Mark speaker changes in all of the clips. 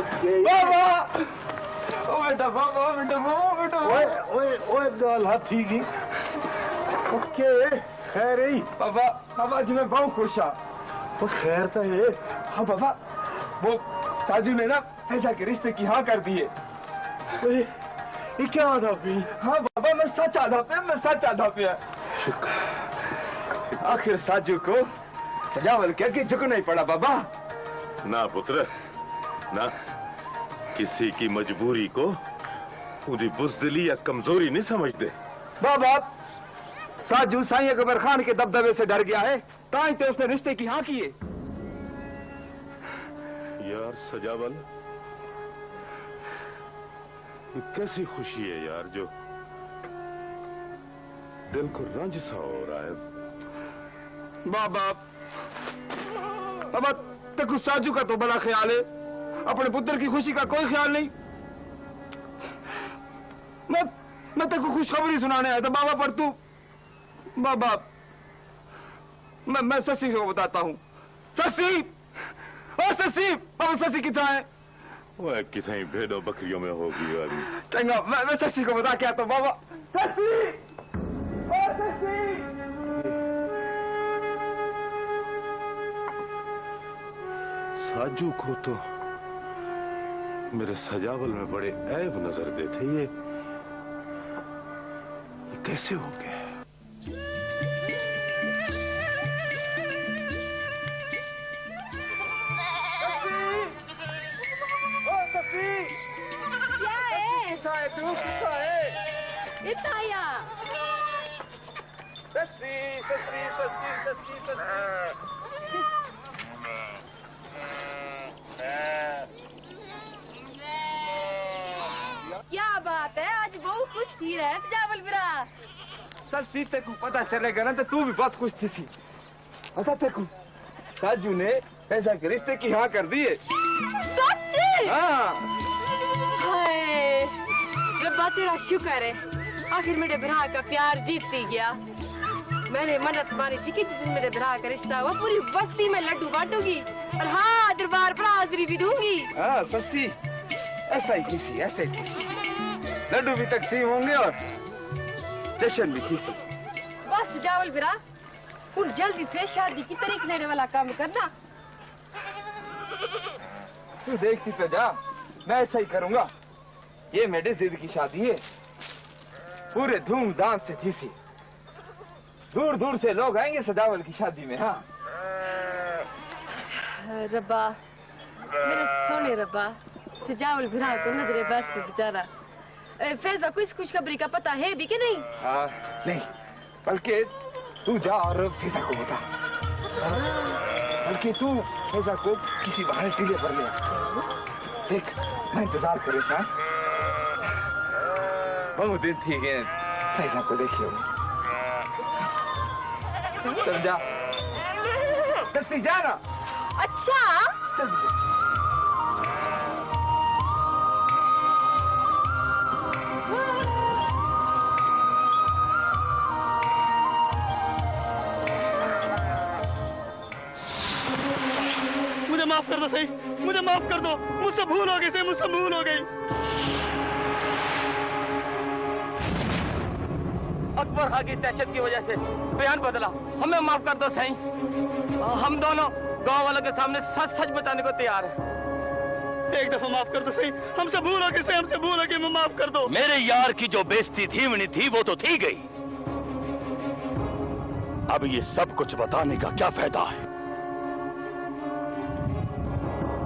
Speaker 1: बाबा ओ बेटा बाबा बेटा
Speaker 2: ओए ओए ओए गाल हाथी की ओके खैर ही
Speaker 1: बाबा बाबा जी मैं बहुत खुश हाँ।
Speaker 2: वो खैर तो है।
Speaker 1: हाँ बाबा वो साजू ने ना फैजा के रिश्ते की हाँ कर दिए।
Speaker 2: ये क्या आधा भी?
Speaker 1: हाँ बाबा मैं सच आधा पे
Speaker 2: शुक्र।
Speaker 1: आखिर साजू को सजावल के आगे झुकना ही पड़ा बाबा।
Speaker 3: ना पुत्र ना, किसी की मजबूरी को उदी बुज़दिली या कमजोरी नहीं समझते।
Speaker 1: बाबा साजू साईं अकबर खान के दबदबे से डर गया है, ताई तो उसने रिश्ते की हाँ किए।
Speaker 3: यार सजावल, ये कैसी खुशी है यार जो दिल को रंज सा हो रहा है।
Speaker 1: बाबा बाबा तेको साजू का तो बड़ा ख्याल है, अपने पुत्र की खुशी का कोई ख्याल नहीं। मैं तेको खुशखबरी सुनाने आया था बाबा, पर तू बाबा मैं शशि को बताता हूँ। शशि ओ शशि, बाबा शशि कितना है?
Speaker 3: वह कितनी भेड़ों बकरियों में होगी आदमी।
Speaker 1: चंगा मैं शशि को बता के आता हूँ। बाबा शशि ओ शशि।
Speaker 3: साजू को तो मेरे सजावल में बड़े ऐब नजर देते। ये कैसे हो गया?
Speaker 4: क्या बात है, आज बहुत खुश थी रहे सजावल बिरा।
Speaker 1: सच्ची तेको पता चलेगा ना तो तू भी बहुत खुश थी सी। पता तेको साजू ने पैसा के रिश्ते की हाँ कर दिए।
Speaker 4: सच्ची?
Speaker 1: हाँ।
Speaker 4: हाय रब्बा तेरा शुक्र है, आखिर मेरे भरा का प्यार जीत ही गया। मैंने मन्नत मानी थी कि जिस दिन मेरे भरा का रिश्ता हुआ पूरी बस्ती में लड्डू बांटूंगी और हाँ दरबार पर हाजिरी भी दूंगी।
Speaker 1: हाँ सच्ची ऐसा ही थी, ऐसा ही थी। लड्डू भी तकसीम होंगे और जश्न भी थी सी।
Speaker 4: बस सजावल बिरा उन जल्दी से शादी की तारीख लेने वाला काम करना।
Speaker 1: तू देखती तो जा, मैं ऐसा ही करूंगा। ये मेरी जिद की शादी है, पूरे धूमधाम से थी सी। दूर दूर से लोग आएंगे सजावल की शादी में। हाँ
Speaker 4: रब्बा मेरे सोने रब्बा, सजावल बिरा को नजरे बस से बेचारा। फैजा को इस खुशखबरी का पता है भी कि नहीं?
Speaker 1: नहीं, बल्कि तू जा और फैजा को बता। बल्कि तू फैजा को किसी बहाने टीले पर ले। देख मैं इंतजार करे सा, बहुत दिन थी गए फैजा को देखे हुए। चल जा, जल्दी जाना।
Speaker 4: अच्छा
Speaker 1: जल्दी जा।
Speaker 5: मुझे माफ कर दो सही, मुझे माफ कर दो, मुझसे भूल हो गई सही, मुझसे भूल हो गई।
Speaker 6: अकबर खां की दहशत की वजह से बयान बदला, हमें माफ कर दो सही। हम दोनों गांव वालों के सामने सच सच बताने को तैयार हैं।
Speaker 5: एक दफा माफ कर दो सही, हमसे भूल हो गई सही, हमसे भूल हो गई, मैं माफ कर दो।
Speaker 7: मेरे यार की जो बेइज्जती थी वनी थी, वो तो थी गई। अब ये सब कुछ बताने का क्या फायदा है?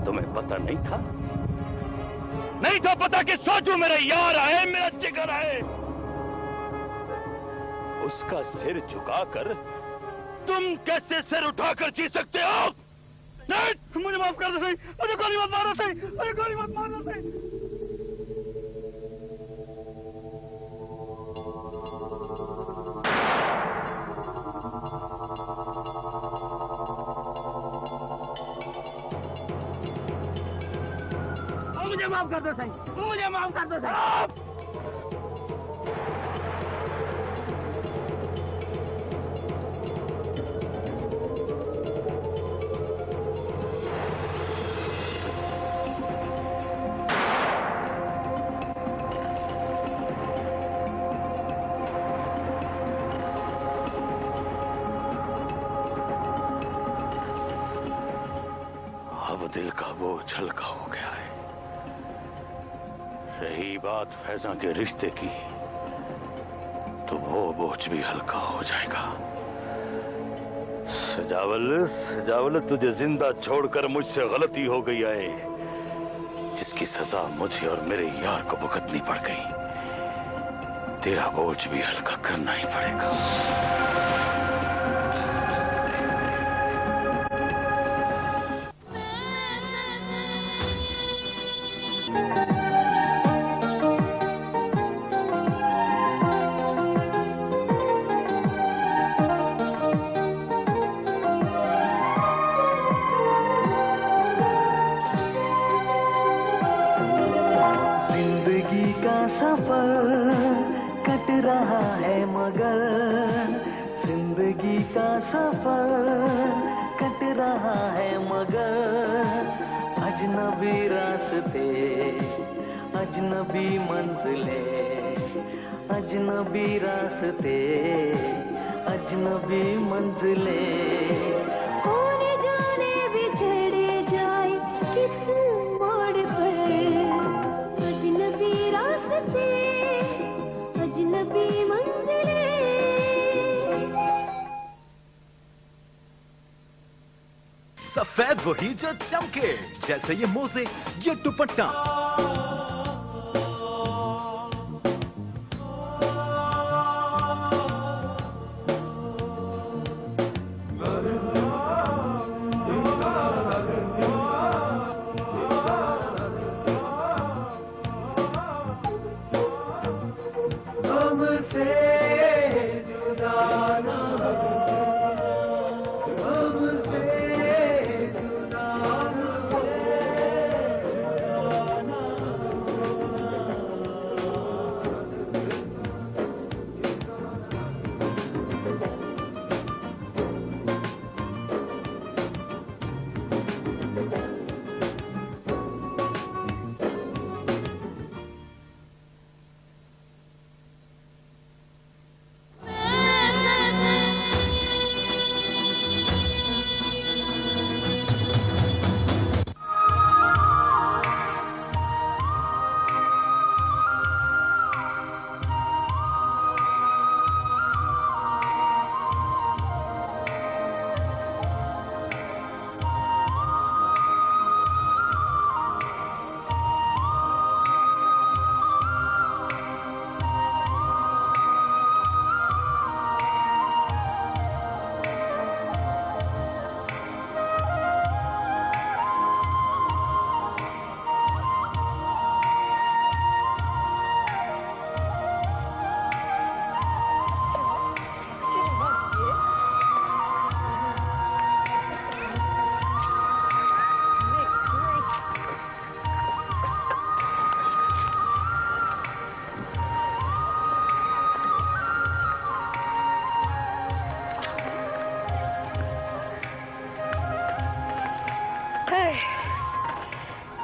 Speaker 7: तुम्हें पता नहीं था? नहीं तो पता कि साजू मेरा यार है, मेरा जिगर है। उसका सिर झुकाकर तुम कैसे सिर उठाकर जी सकते हो?
Speaker 5: नहीं, मुझे माफ कर दो सही, मुझे गोली मत मारो सही, मुझे गोली मत मारो सही।
Speaker 6: मुझे माफ कर दो सही, मुझे माफ कर दो सही।
Speaker 7: अब दिल का बोझ हल्का हो गया है। रही बात फैजा के रिश्ते की, तो वो बोझ भी हल्का हो जाएगा। सजावल, तुझे जिंदा छोड़कर मुझसे गलती हो गई है, जिसकी सजा मुझे और मेरे यार को भुगतनी पड़ गई। तेरा बोझ भी हल्का करना ही पड़ेगा।
Speaker 8: जिंदगी का सफर कट रहा है मगर, जिंदगी का सफर कट रहा है मगर, अजनबी रास्ते, अजनबी मंजिलें, अजनबी रास्ते, अजनबी मंजिलें।
Speaker 9: कोने जाने बिछड़े जाए किस मोड़ पर, अजनबी रास्ते, अजनबी मंजिलें।
Speaker 10: सफेद वही जो चमके, जैसे ये मोजे, ये दुपट्टा।
Speaker 8: हमसे जुदा ना हो, हमसे जुदा ना हो।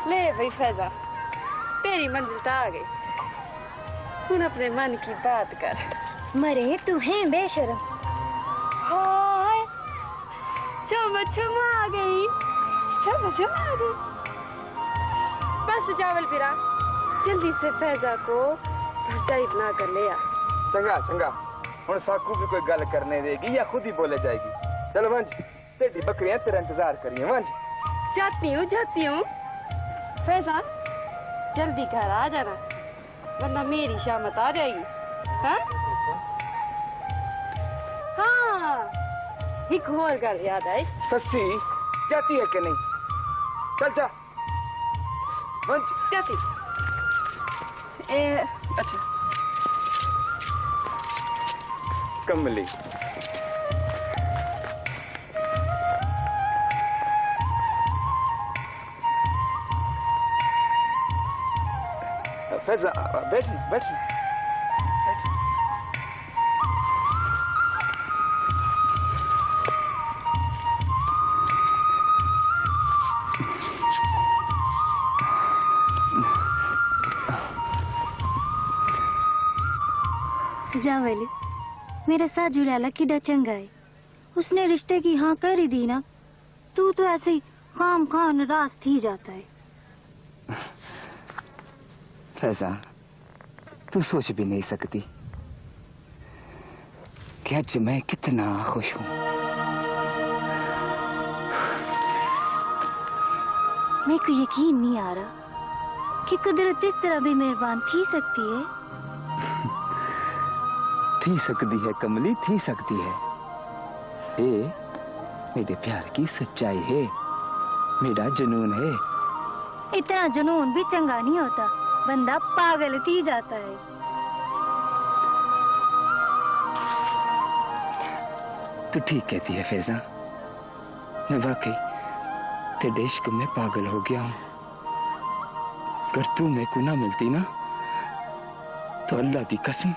Speaker 4: ले भाई फैजा, तेरी मंजिल तो आ गई। तूने अपने मन की बात कर।
Speaker 9: मरे तू है बेशरम।
Speaker 4: हाय, चम आ गई, चम आ गई। बस चावल पिरा, जल्दी से फैजा को भरजाई बना कर ले आ।
Speaker 1: चंगा चंगा, हुण साकू भी कोई गल करने देगी या खुद ही बोले जाएगी। चलो वंश, तेरी बकरियां तेरा इंतजार करिए। वंश,
Speaker 4: जाती हूँ। फैजा जल्दी घर आ जाना, वरना मेरी शामत आ जाएगी। हाँ हाँ, एक और गल याद आई।
Speaker 1: सस्सी जाती है कि नहीं? चल जा वंश।
Speaker 4: जाती। अच्छा
Speaker 1: कमली, फैजा बैठ बैठ।
Speaker 9: सजावली, मेरा साथ जुड़ाला किडा चंगा है। उसने रिश्ते की हाँ कर ही दी ना। तू तो ऐसे ही काम का नाराज थी जाता है।
Speaker 1: फैजा, तू सोच भी नहीं सकती कि आज मैं कितना खुश हूं।
Speaker 9: मेरे को यकीन नहीं आ रहा कि कुदरत इस तरह भी मेहरबान थी सकती है।
Speaker 1: थी सकती है कमली, थी सकती है। ये मेरे प्यार की सच्चाई है, मेरा जुनून है।
Speaker 9: इतना जुनून भी चंगा नहीं होता, बंदा पागल थी जाता है।
Speaker 1: तू ठीक कहती है फैजा, मैं वाकई तेरे इश्क में पागल हो गया हूं। अगर तू मेरे को ना मिलती ना तो अल्लाह की कसम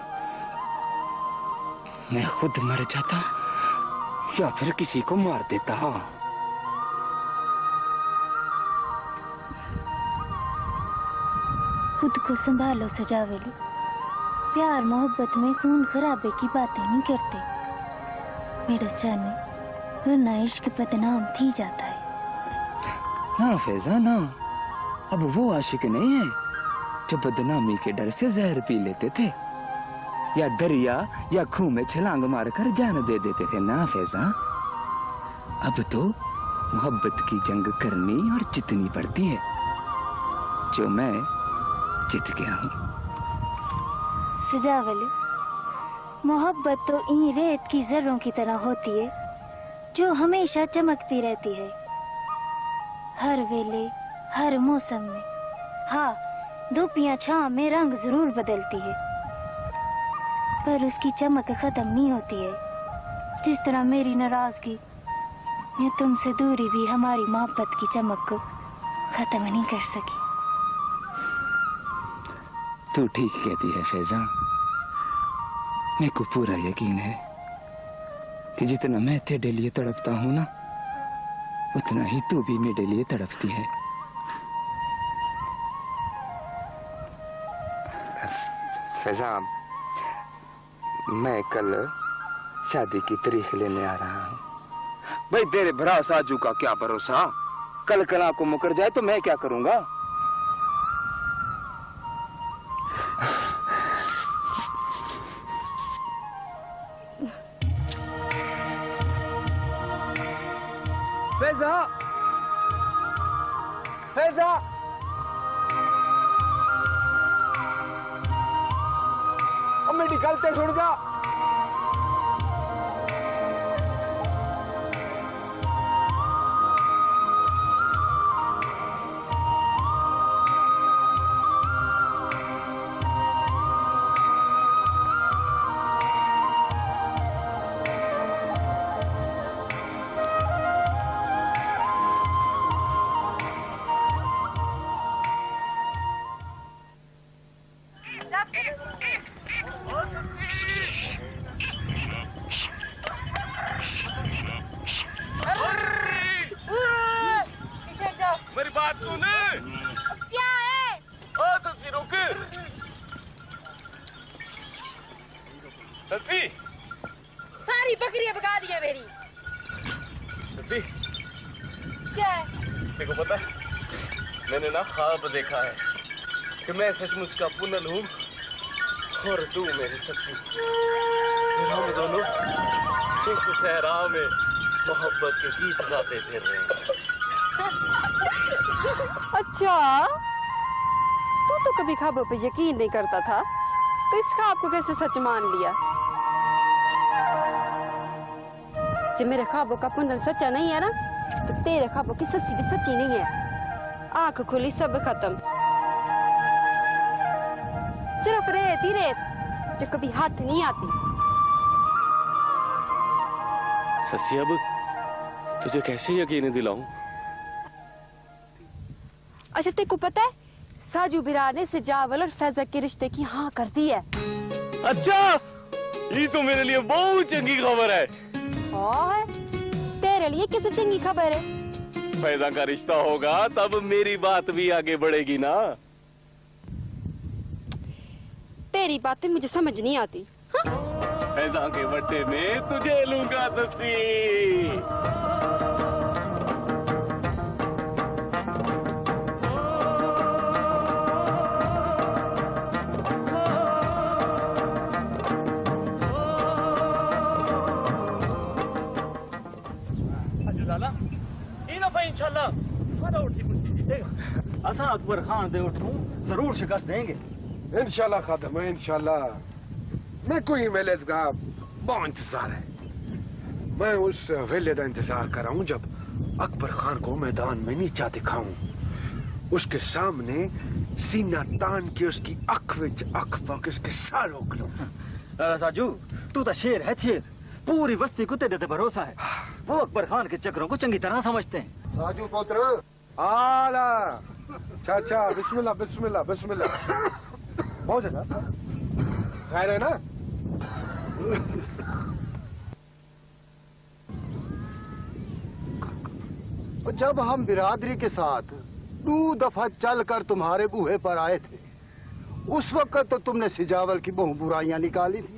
Speaker 1: मैं खुद मर जाता या फिर किसी को मार देता।
Speaker 9: खुद को संभालो सजावेली, प्यार मोहब्बत में खून खराबे की बातें नहीं करते। मेरा चैन वरना इश्क बदनाम थी जाता है।
Speaker 1: ना फैजा ना, अब वो आशिक नहीं है जो बदनामी के डर से जहर पी लेते थे या दरिया या खूह में छलांग मारकर जान दे देते थे। ना फैजा, अब तो मोहब्बत की जंग करनी और जीतनी पड़ती है, जो मैं जीत गया हूँ।
Speaker 9: सजावली, मोहब्बत तो इन रेत की जर्रों की तरह होती है जो हमेशा चमकती रहती है, हर वेले हर मौसम में। हाँ, धूप या छांव में रंग जरूर बदलती है, पर उसकी चमक खत्म नहीं होती है। जिस तरह मेरी नाराजगी या तुमसे दूरी भी हमारी मोहब्बत की चमक को खत्म नहीं कर सकी।
Speaker 1: तू ठीक कहती है फैजा, मेरे को पूरा यकीन है कि जितना मैं तेरे लिए तड़पता हूं ना, उतना ही तू भी मेरे लिए तड़पती है। फैजा, मैं कल शादी की तारीख लेने आ रहा हूँ। भाई तेरे भरा साजू का क्या भरोसा, कल कला को मुकर जाए तो मैं क्या करूंगा। फैजा, फैजा, अब मेरी गलती छोड़ जा।
Speaker 3: मेरी बात सुने।
Speaker 4: क्या है?
Speaker 3: ओ सस्सी रुक। सस्सी,
Speaker 4: सारी बकरियां भगा दी है मेरी।
Speaker 3: सस्सी,
Speaker 4: क्या है?
Speaker 3: देखो पता है, मैंने ना ख्वाब देखा है कि मैं सचमुच का पुनल हूँ और तू मेरी सस्सी। हम दोनों इस सहरा में मोहब्बत के गीत गाते फिर रहे हैं।
Speaker 4: अच्छा, तू तो कभी ख्वाबों पे यकीन नहीं करता था, तो इस ख्वाब को कैसे सच मान लिया? जब मेरे ख्वाबों का पुनल सच्चा नहीं है ना, तो तेरे ख्वाबों की सच्ची भी सच्ची नहीं है। आंख खुली सब खत्म, सिर्फ रेत ही रेत जो कभी हाथ नहीं आती।
Speaker 3: सस्सी, अब तुझे कैसे यकीन दिलाऊं?
Speaker 4: अच्छा, तेरे को पता है साजू बिरार ने सजावल और फैजा के रिश्ते की हाँ कर दी है।
Speaker 3: अच्छा, ये तो मेरे लिए बहुत चंगी खबर है।
Speaker 4: हाँ, तेरे लिए कैसे चंगी खबर है?
Speaker 3: फैजा का रिश्ता होगा तब मेरी बात भी आगे बढ़ेगी ना।
Speaker 4: तेरी बातें मुझे समझ नहीं आती। हाँ?
Speaker 3: फैजा के बट्टे में तुझे लूंगा सस्सी।
Speaker 11: जीतेगा। असा अकबर खान दे उठूं जरूर शिकस्त देंगे।
Speaker 2: इंशाल्लाह खादम है, इंशाल्लाह। मैं कोई मेले का बहुत इंतजार है। मैं उस वेले का इंतजार कर रहा हूँ जब अकबर खान को मैदान में नीचा दिखाऊं, उसके सामने सीना तान के उसकी अख विच अख पक उसके सार रोक लूं।
Speaker 11: साजू तू तो शेर है, शेर। पूरी बस्ती को तेरे पे भरोसा है। वो अकबर खान के चक्रों को चंगी तरह समझते हैं।
Speaker 2: साजू पुत्र आला चाचा, बिस्मिल्लाह बिस्मिल्लाह बिस्मिल्लाह। बहुत अच्छा, खैर है ना?
Speaker 12: जब हम बिरादरी के साथ 2 दफा चलकर तुम्हारे बूहे पर आए थे, उस वक्त तो तुमने सिजावल की बहु बुराइयां निकाली थी।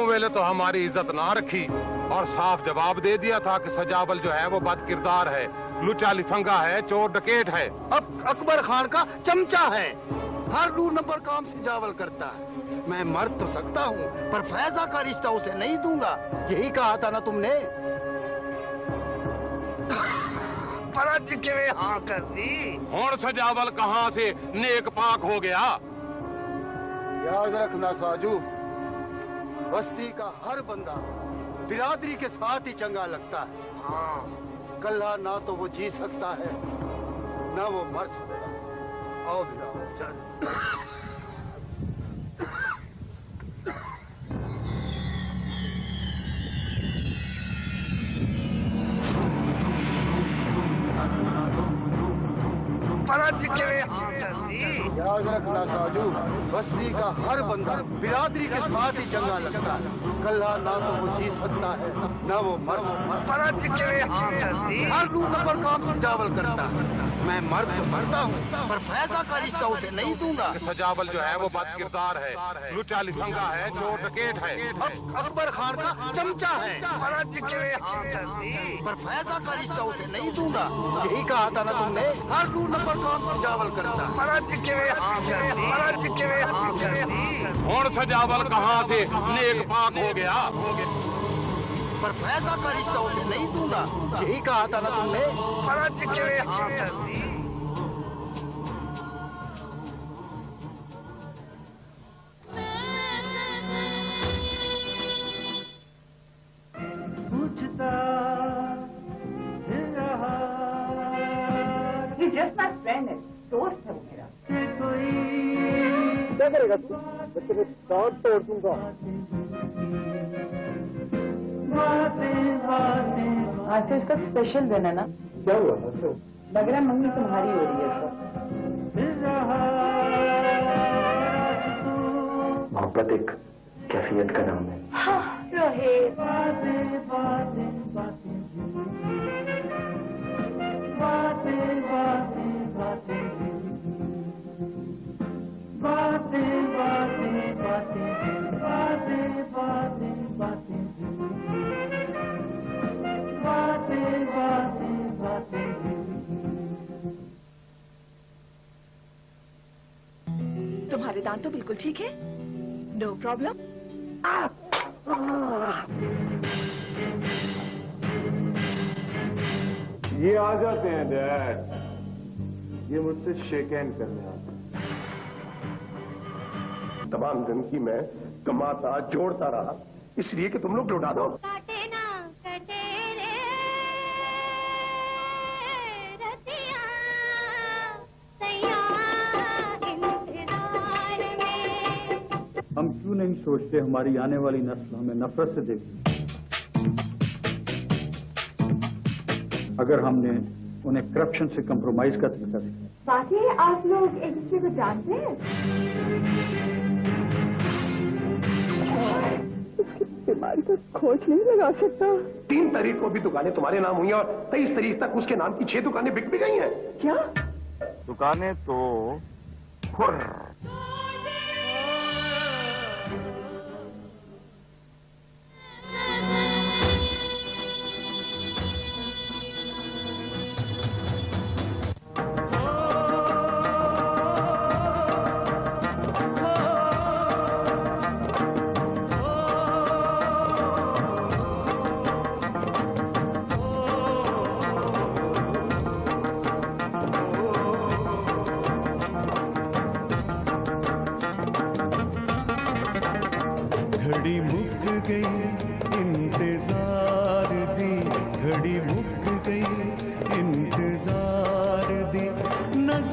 Speaker 13: वेले तो हमारी इज्जत ना रखी और साफ जवाब दे दिया था कि सजावल जो है वो बद किरदार है, लुचा लिफंगा है, चोर डकेट है।
Speaker 12: अब अकबर खान का चमचा है। हर 2 नंबर काम सिजावल करता है। मैं मर तो सकता हूँ पर फैजा का रिश्ता उसे नहीं दूंगा। यही कहा था ना तुमने?
Speaker 13: परज के हाँ कर दी। और सजावल कहाँ से नेक पाक हो गया?
Speaker 12: याद रखना साजू, बस्ती का हर बंदा बिरादरी के साथ ही चंगा लगता है। हाँ, कल्ला ना तो वो जी सकता है ना वो मर सकता। आओ बिरादर।
Speaker 13: परज के हाँ कर दी।
Speaker 12: याद रखना साजू, बस्ती का हर बंदा बिरादरी के साथ ही चंगा लगता है। कल्ला ना तो वो जी सकता है ना वो मर सकता।
Speaker 13: परज के हाँ कर दी।
Speaker 12: हर 2 नंबर काम सिजावल करता है। मैं मर तो सकता हूँ पर फैजा का रिश्ता उसे नहीं दूंगा।
Speaker 13: सजावल जो है वो बद किरदार है, लुचा लिफंगा है, चोर डकेट है।
Speaker 12: अकबर खान का चमचा है।
Speaker 13: परज के हाँ कर दी।
Speaker 12: पर फैजा का रिश्ता उसे नहीं दूंगा। यही कहा था ना तुमने? हर 2 नंबर काम सिजावल करता है।
Speaker 13: परज के हाँ कर दी। परज के हाँ कर दी। और सजावल कहाँ से नेक पाक हो गया?
Speaker 12: पर फैजा का रिश्ता उसे नहीं दूंगा। यही कहा था ना तुमने?
Speaker 13: परज के हाँ कर दी।
Speaker 14: Just my friend है, दोस्त है वो मेरा।
Speaker 2: क्या करेगा तू? मैं तेरे दांत तोड़ दूंगा।
Speaker 14: आज तो इसका स्पेशल दिन है ना?
Speaker 2: क्या हुआ?
Speaker 14: लग रहा है मम्मी तुम्हारी हो रही है सब।
Speaker 15: मोहब्बत एक कैफियत का नाम है।
Speaker 14: हाँ, रोहित। तुम्हारे दांत तो बिल्कुल ठीक है, नो प्रॉब्लम।
Speaker 16: ये आ जाते हैं डैड, ये मुझसे शेक हैंड करने आते हैं।
Speaker 17: तमाम जिंदगी में कमाता जोड़ता रहा इसलिए कि तुम लोग लौटा दो।
Speaker 11: हम क्यों नहीं सोचते हमारी आने वाली नस्ल हमें नफरत से देखेगी? अगर हमने उन्हें करप्शन से कंप्रोमाइज का तरीका दिखाया।
Speaker 14: बाकी आप लोग एक दूसरे को जानते हैं?
Speaker 18: उसकी बीमारी का खोज नहीं लगा सकता।
Speaker 17: 3 तारीख को भी दुकानें तुम्हारे नाम हुई और 23 तारीख तक उसके नाम की 6 दुकानें बिक भी गई हैं।
Speaker 18: क्या?
Speaker 16: दुकानें तो खुर।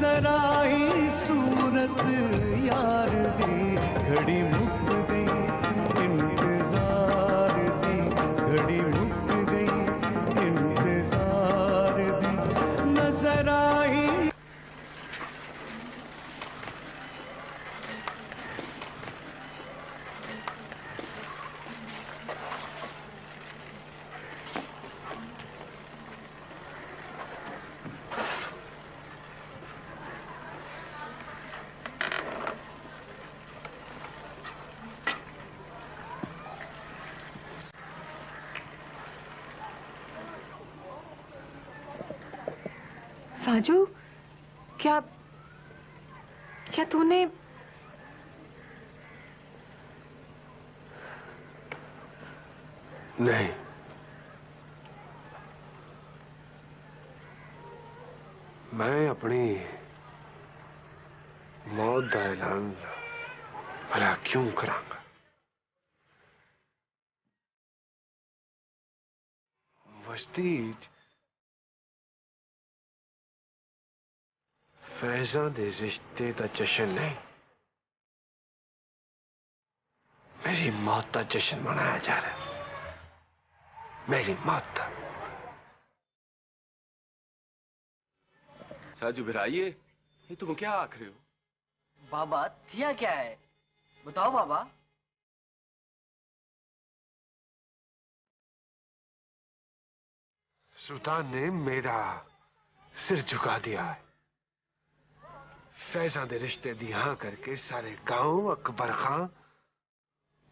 Speaker 8: नजर आई सूरत यार दी घड़ी मुक गई इंतजार दी घड़ी मुक गई इंतजार दी नजर आई।
Speaker 14: साजू, क्या क्या तूने
Speaker 2: नहीं, मैं अपनी मौत का ऐलान भला क्यों करांगा? वस्ती फैज़ां दे रिश्ते का जश्न नहीं, मेरी मौत का जश्न मनाया जा रहा है। मेरी मौत का।
Speaker 3: साजू बिराइए, ये तुम क्या आख रहे हो?
Speaker 6: बाबा थिया क्या है, बताओ बाबा।
Speaker 2: सुल्तान ने मेरा सिर झुका दिया है। फैज़ां दे रिश्ते दी हाँ करके सारे गांव, अकबर खां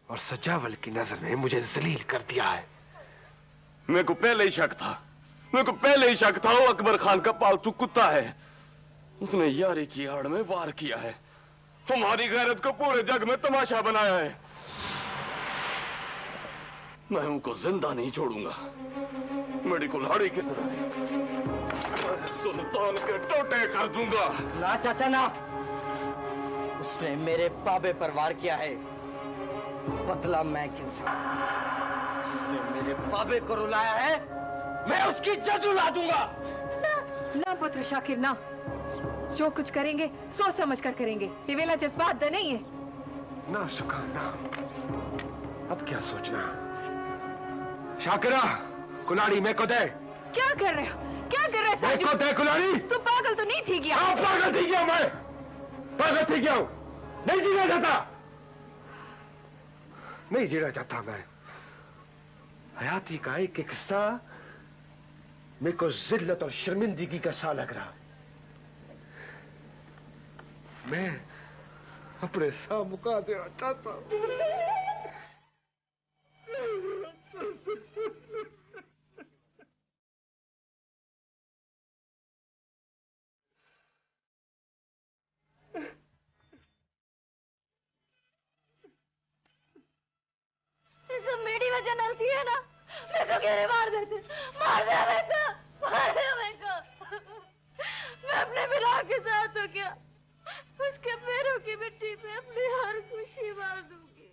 Speaker 2: और सजावल की नजर ने मुझे जलील कर दिया है।
Speaker 3: मेरे को पहले ही शक था, मेरे को पहले ही शक था वो अकबर खान का पालतू कुत्ता है। उसने यारी की आड़ में वार किया है, हमारी गैरत को पूरे जग में तमाशा बनाया है। मैं उनको जिंदा नहीं छोड़ूंगा, मेरी कुल्हाड़ी की तरह सुल्तान के टोटे कर दूंगा।
Speaker 6: ना चाचा ना, उसने मेरे बाबे पर वार किया है, बदला मैं क्यों सकूं? जिसने मेरे बाबे को रुलाया है, मैं उसकी जद रुला दूंगा।
Speaker 14: ना पुत्र शाकिर ना, जो कुछ करेंगे सोच समझ कर करेंगे, ये वेला जज्बात दा नहीं है।
Speaker 2: ना सुखा ना, अब क्या सोचना? शाकिरा, कुल्हाड़ी मेरे को दे।
Speaker 14: क्या कर रहे हो, क्या कर रहे हो साजू?
Speaker 2: मेरे को दे कुल्हाड़ी।
Speaker 14: तू पागल तो नहीं थी गया?
Speaker 2: हाँ पागल थी गया, मैं पागल थी गया हूं, नहीं जीना चाहता, नहीं जीना चाहता मैं। हयाती का एक एक सा मेरे को जिल्लत और शर्मिंदगी का सा लग रहा। मैं अपने सा मुका देना चाहता हूं।
Speaker 9: ये सब मेरी वजह न थी है ना, मेरे को क्यों नहीं मार देते? मार दे मेरे को, मार दे मेरे को। मैं अपने विराह के साथ हो गया, उसके पैरों की मिट्टी पे अपनी हर खुशी मार दूंगी।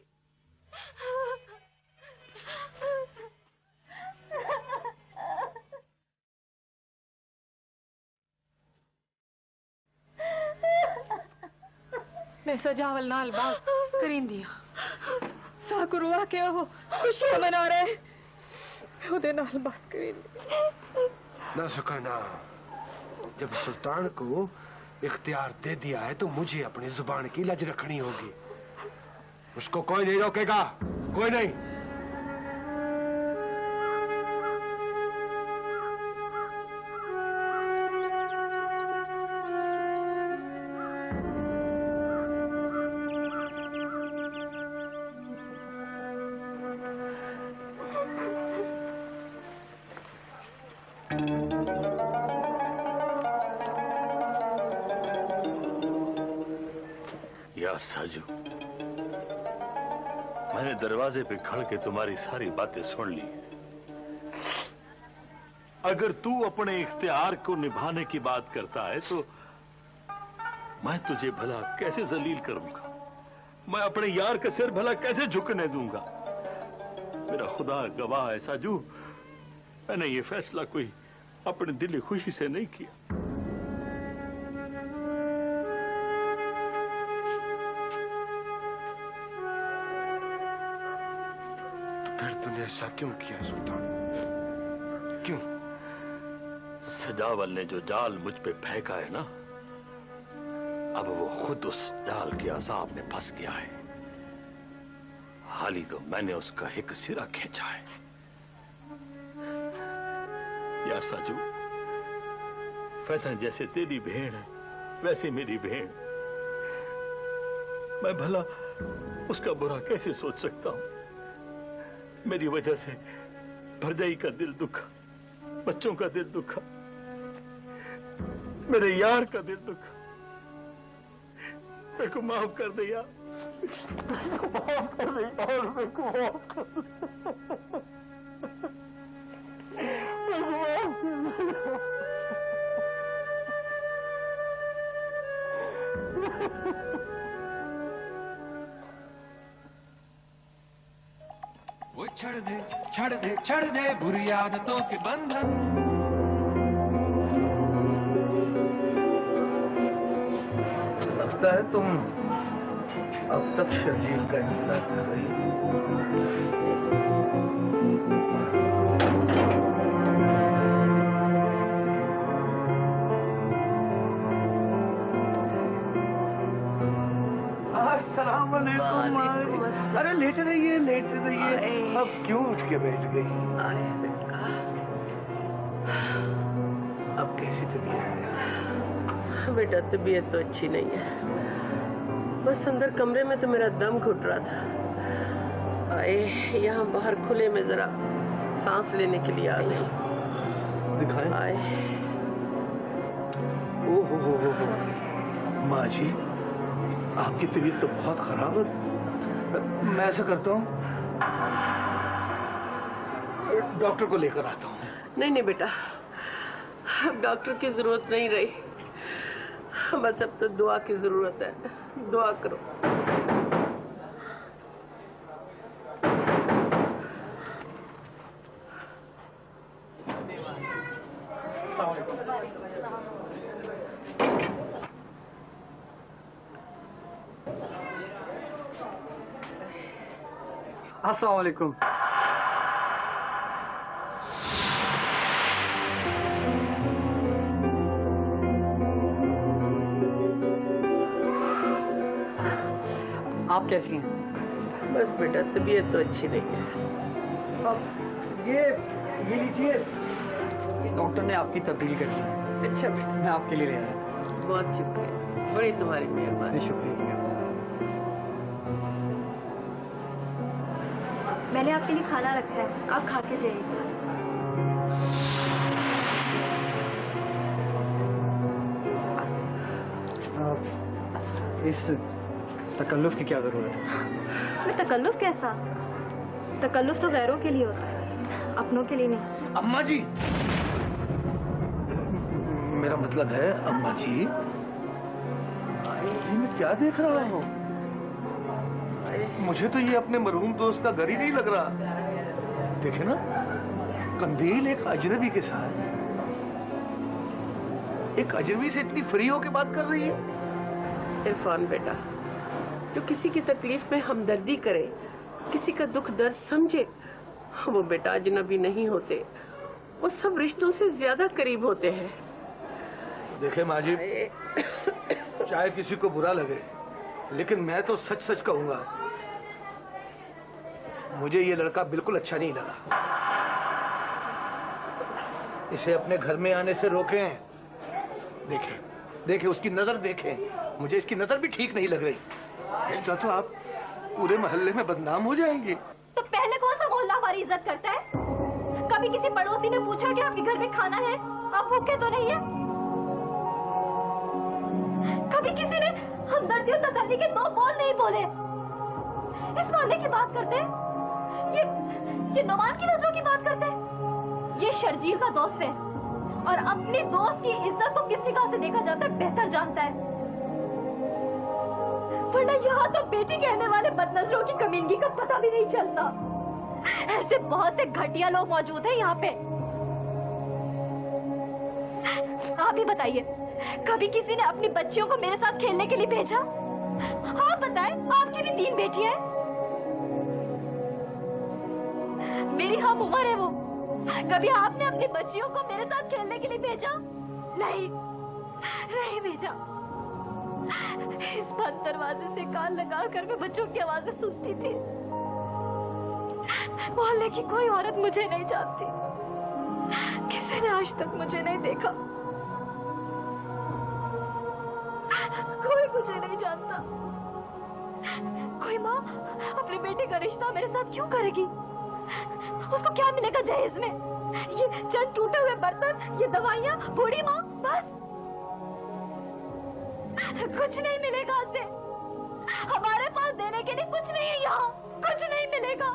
Speaker 14: मैं सजावल नाल बात करीं दिया, साकु रुआ के हो खुशियां मना रहे, उदे नाल बात करीं दी।
Speaker 2: ना सुखा ना, जब सुल्तान को इख्तियार दे दिया है तो मुझे अपनी जुबान की लज रखनी होगी। उसको कोई नहीं रोकेगा, कोई नहीं।
Speaker 7: यार साजू, मैंने दरवाजे पे खड़ के तुम्हारी सारी बातें सुन ली। अगर तू अपने इख्तियार को निभाने की बात करता है तो मैं तुझे भला कैसे जलील करूंगा? मैं अपने यार का सिर भला कैसे झुकने दूंगा? मेरा खुदा गवाह है साजू, मैंने ये फैसला कोई अपने दिली खुशी से नहीं किया।
Speaker 2: तूने ऐसा क्यों किया सुल्तान? क्यों?
Speaker 7: सजावल ने जो जाल मुझ पे फेंका है ना, अब वो खुद उस जाल के अजाब में फंस गया है। हाल ही तो मैंने उसका एक सिरा खींचा है। यार साजू, फैसल जैसे तेरी भेड़ है वैसे मेरी भेड़। मैं भला उसका बुरा कैसे सोच सकता हूं? मेरी वजह से भरजाई का दिल दुखा, बच्चों का दिल दुखा, मेरे यार का दिल दुखा। मेरे को माफ कर दे यार, मेरे को माफ कर दे यार, मेरे को माफ कर दे, मेरे को माफ कर दे।
Speaker 19: वो छड़ दे बुरी आदतों के बंधन।
Speaker 3: लगता है तुम अब तक शर्जील का इंतजार कर रही हो। अस्सलाम वालेकुम। अरे लेटे रहिए, लेटे रहिए। अब क्यों उठ के बैठ गई? अब कैसी तबीयत है?
Speaker 20: बेटा तबीयत तो अच्छी नहीं है, बस अंदर कमरे में तो मेरा दम घुट रहा था। आए यहाँ बाहर खुले में जरा सांस लेने के लिए आ गई।
Speaker 3: दिखाएं?
Speaker 20: आए।
Speaker 3: ओह हो। माँ जी, आपकी तबीयत तो बहुत खराब है। मैं ऐसा करता हूँ, डॉक्टर को लेकर आता हूँ।
Speaker 20: नहीं बेटा, अब डॉक्टर की जरूरत नहीं रही, बस अब तो दुआ की जरूरत है। दुआ करो।
Speaker 11: अस्सलाम वालेकुम। आप कैसी हैं?
Speaker 20: बस बेटा तबीयत तो अच्छी नहीं है।
Speaker 11: अब ये लीजिए, डॉक्टर ने आपकी तब्दीली कर दी।
Speaker 20: अच्छा बेटा,
Speaker 11: मैं आपके लिए ले आया।
Speaker 20: बहुत शुक्रिया, बड़ी तुम्हारी मेहरबानी।
Speaker 11: शुक्रिया।
Speaker 21: मैंने आपके लिए खाना रखा है, आप खा के जाइए।
Speaker 11: इस तकल्लुफ की क्या जरूरत है?
Speaker 21: इसमें तकल्लुफ कैसा? तकल्लुफ तो गैरों के लिए होता है, अपनों के लिए नहीं।
Speaker 3: अम्मा जी, मेरा मतलब है अम्मा जी, ये मैं क्या देख रहा हूँ? मुझे तो ये अपने मरहूम दोस्त का घर ही नहीं लग रहा। देखे ना, कंदील एक अजनबी के साथ, एक अजनबी से इतनी फ्री होके बात कर रही है।
Speaker 20: इरफान बेटा, जो किसी की तकलीफ में हमदर्दी करे, किसी का दुख दर्द समझे, वो बेटा अजनबी नहीं होते, वो सब रिश्तों से ज्यादा करीब होते हैं।
Speaker 3: देखे माँ जी, चाहे किसी को बुरा लगे, लेकिन मैं तो सच सच कहूंगा, मुझे ये लड़का बिल्कुल अच्छा नहीं लगा। इसे अपने घर में आने से रोकें। देखें, उसकी नजर देखें, मुझे इसकी नजर भी ठीक नहीं लग रही। इसका तो आप पूरे मोहल्ले में बदनाम हो जाएंगे।
Speaker 21: तो पहले कौन सा मोहल्ला हमारी इज्जत करता है? कभी किसी पड़ोसी ने पूछा कि आपके घर में खाना है, आप भूखे तो नहीं है? कभी किसी ने हमदर्दी और तसल्ली के दो बोल नहीं बोले? इस मोहल्ले की बात करते हैं, ये नौमान की नजरों की बात करते हैं। ये शर्जील का दोस्त है और अपने दोस्त की इज्जत को किस निगाह से देखा जाता है बेहतर जानता है। वरना यहाँ तो बेटी कहने वाले बदनजरों की कमीनगी का पता भी नहीं चलता। ऐसे बहुत से घटिया लोग मौजूद हैं यहाँ पे। आप ही बताइए, कभी किसी ने अपनी बच्चियों को मेरे साथ खेलने के लिए भेजा? आप बताएं, आपकी भी 3 बेटियां हैं। मेरी हम उम्र है वो। कभी आपने अपनी बच्चियों को मेरे साथ खेलने के लिए भेजा? नहीं, नहीं भेजा। इस बंद दरवाजे से कान लगाकर मैं बच्चों की आवाजें सुनती थी। मोहल्ले की कोई औरत मुझे नहीं जानती, किसी ने आज तक मुझे नहीं देखा, कोई मुझे नहीं जानता। कोई माँ अपने बेटे का रिश्ता मेरे साथ क्यों करेगी? उसको क्या मिलेगा जहेज में? ये चंद टूटे हुए बर्तन, ये दवाइयाँ, बूढ़ी माँ, बस कुछ नहीं मिलेगा उसे। हमारे पास देने के लिए कुछ नहीं है यहाँ, कुछ नहीं मिलेगा।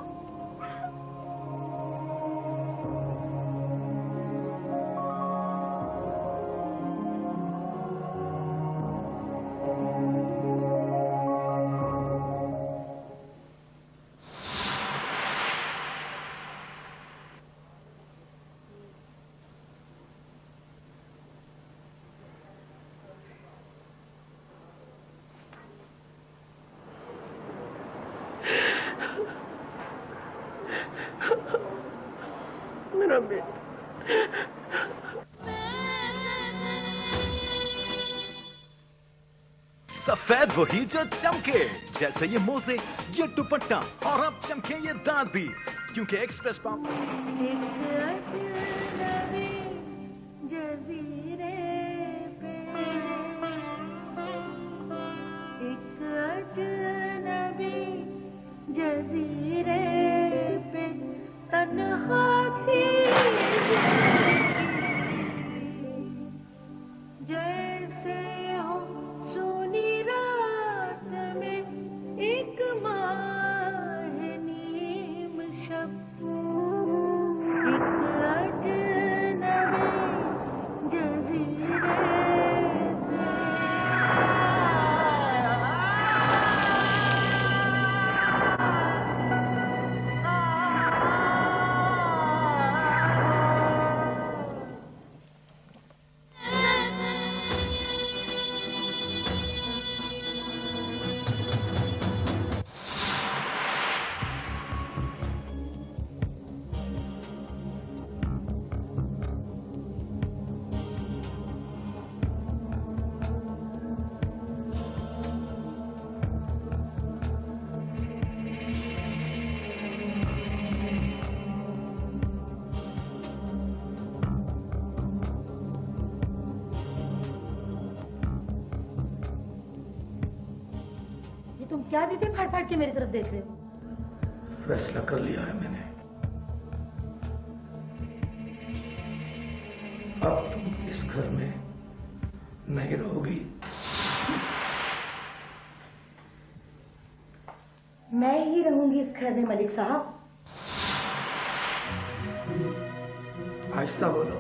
Speaker 20: मेरा बेटा।
Speaker 10: सफेद वही जो चमके, जैसे ये मोजे, ये दुपट्टा, और अब चमके ये दांत भी, क्योंकि एक्सप्रेस
Speaker 21: जज़ीरे पे तन्हा थी, जैसे हो सोनी रात में एक माह नीम शब, एक अजनबी जज़ीरे
Speaker 5: क्या दीदी फाड़ फाड़ के मेरी तरफ देख रहे हो?
Speaker 7: फैसला कर लिया है मैंने। अब तुम इस घर में नहीं रहोगी।
Speaker 5: मैं ही रहूंगी इस घर में मलिक साहब।
Speaker 7: आहिस्ता बोलो।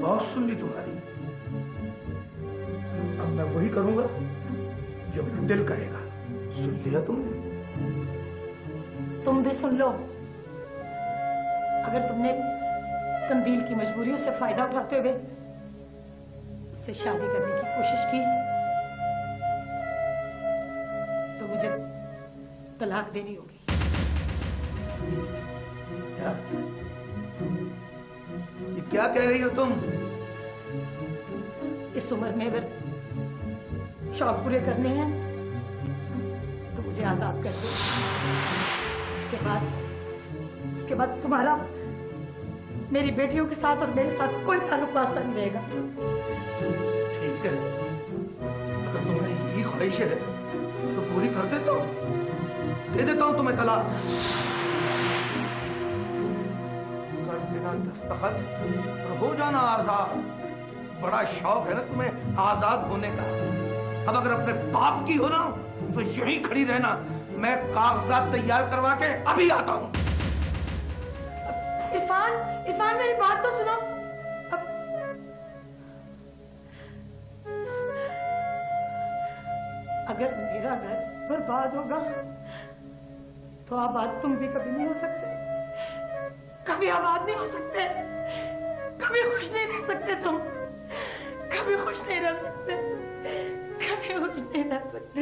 Speaker 7: बहुत सुन ली तुम्हारी। अब मैं वही करूंगा जो मेरा दिल करेगा। सुन लिया तुमने?
Speaker 5: तुम भी सुन लो। अगर तुमने कंदील की मजबूरियों से फायदा उठाते हुए उससे शादी करने की कोशिश की तो मुझे तलाक देनी होगी।
Speaker 7: ये क्या कह रही हो तुम?
Speaker 5: इस उम्र में अगर शौक पूरे करने हैं तो मुझे आजाद कर दो। उसके बाद तुम्हारा मेरी बेटियों के साथ और मेरे साथ कोई ताल्लुक वास्ता नहीं रहेगा।
Speaker 7: ठीक है, अगर तुम्हारी यही ख्वाहिश है तो पूरी कर देता हूं। दे देता हूं तुम्हें तलाक। कर बिना दस्तखत और हो जाना आजाद। बड़ा शौक है ना तुम्हें आजाद होने का। अब अगर अपने बाप की हो ना तो यहीं खड़ी रहना। मैं कागजात तैयार करवा के अभी आता हूं।
Speaker 5: इरफान मेरी बात तो सुनो। अगर मेरा घर बर्बाद होगा तो आबाद तुम भी कभी नहीं हो सकते। कभी आबाद नहीं हो सकते। कभी खुश नहीं रह सकते तुम। कभी खुश नहीं रह सकते। कभी खुश नहीं रह सकते।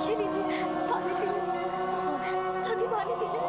Speaker 21: ये लीजिए पानी पी लीजिए, पानी पी लीजिए।